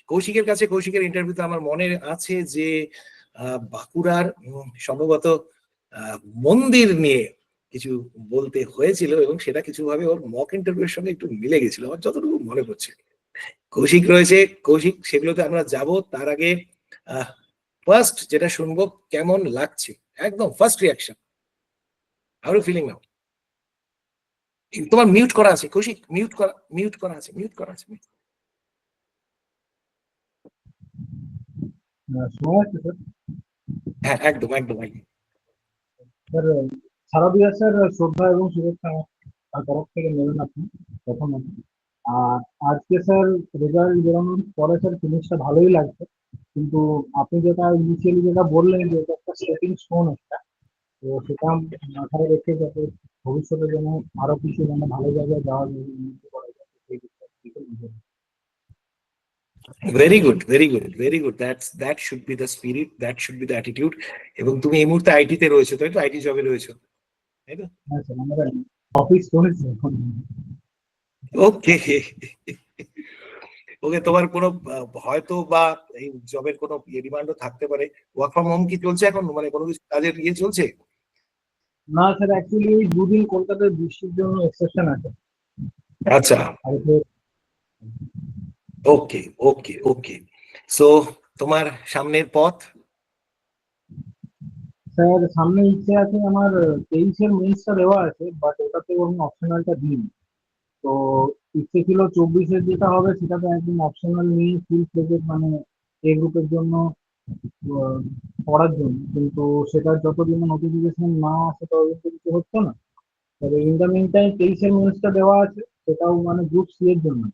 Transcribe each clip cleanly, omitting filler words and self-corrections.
কৌশিকের ইন্টারভিউতে আমার মনে আছে যে বাঁকুড়ার সম্ভবত মন্দির নিয়ে কিছু বলতে হয়েছিল, এবং সেটা কিছুভাবে ওর মক ইন্টারভিউর সঙ্গে একটু মিলে গেছিল আমার যতটুকু মনে পড়ছে। কৌশিক রয়েছে, কৌশিক সেগুলোতে আমরা যাব। তার আগে ফার্স্ট যেটা শুনবো, কেমন লাগছে, একদম first reaction, how are you feeling now? তোমার মিউট করা আছে কৌশিক, মিউট করা আছে। হ্যাঁ, একদম। স্যার, সারা দিয়া স্যার, শ্রদ্ধা এবং শুভেচ্ছা আমার তরফ থেকে নেবেন আপনি প্রথমত। আর আজকে স্যার রেজাল্ট বেরোনোর পরে স্যার জিনিসটা ভালোই লাগছে, কিন্তু আপনি যেটা ইনিশিয়ালি যেটা বললেন যে এটা একটা স্টেপিং স্টোন একটা, তো সেটা মাথায় রেখে যাতে ভবিষ্যতে যেন আরো কিছু যেন ভালো জায়গায় যাওয়া যায়, উন্নতি করা যায়, সেই দিকটা দিকে নজর দিন। Very good, that should be the spirit, that should be the attitude. এবং তুমি এই মুহূর্তে আইটিতে রয়েছো, তাই তো? আইটি জবে রয়েছো, তাই তো? হ্যাঁ স্যার, আমরা অফিস চলেছে এখন। ওকে ওকে, তোমার কোনো হয়তো বা এই জবের কোনো ডিমান্ডও থাকতে পারে। ওয়ার্ক ফ্রম হোম কি চলছে এখন, মানে কোনো কিছু কাজের চলছে? না স্যার, অ্যাকচুয়ালি এই দুদিন কলকাতায় বৃষ্টির জন্য এক্সেপশন আছে। আচ্ছা, আর ওকে। সো তোমার সামনের পথ? স্যার, সামনে ইচ্ছে আছে আমার 23-এর মেইনসটা দেওয়া আছে, বাট ওটাতে আমি অপশনালটা দিই। তো ইচ্ছে ছিল 24-এর যেটা হবে সেটাতে একদম অপশনাল নিয়ে ফুল ফ্লেজেড মানে এ গ্রুপের জন্য আহ, পড়ার জন্য, কিন্তু সেটা যতদিন নোটিফিকেশন না আসে ততদিন তো কিছু হচ্ছে না। তবে ইন দ্য মিন টাইম 23-এর মেইনসটা দেওয়া আছে, সেটাও মানে গ্রুপ সি এর জন্য।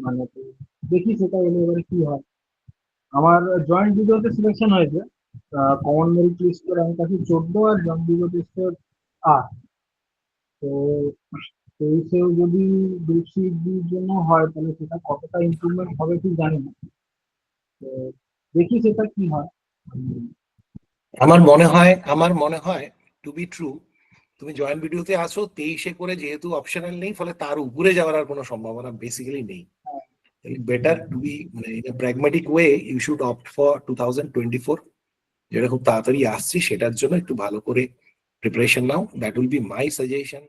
মানে তো দেখি সেটা এলে এবারে কি হয়। আমার জয়েন্ট ভিডিওতে সিলেকশন হয়েছে, কমন মেরিট লিস্টের র্যাঙ্ক আছে 14 আর জয়েন্ট ভিডিও লিস্টের 8। তো 23-এও যদি গ্রুপ সি এর জন্য হয় তাহলে সেটা কতটা ইমপ্রুভমেন্ট হবে ঠিক জানি না। তো দেখি সেটা কি হয়। আমার মনে হয় টু বি ট্রু, তুমি জয়েন্ট ভিডিওতে আসো 23-এ করে, যেহেতু অপশনাল নেই, ফলে তার উপরে যাওয়ার আর কোনো সম্ভাবনা বেসিক্যালি নেই। বেটার টু বি, মানে in a pragmatic way you should opt for 2024, যেটা খুব তাড়াতাড়ি আসছে, সেটার জন্য একটু ভালো করে preparation now. That will be my suggestion.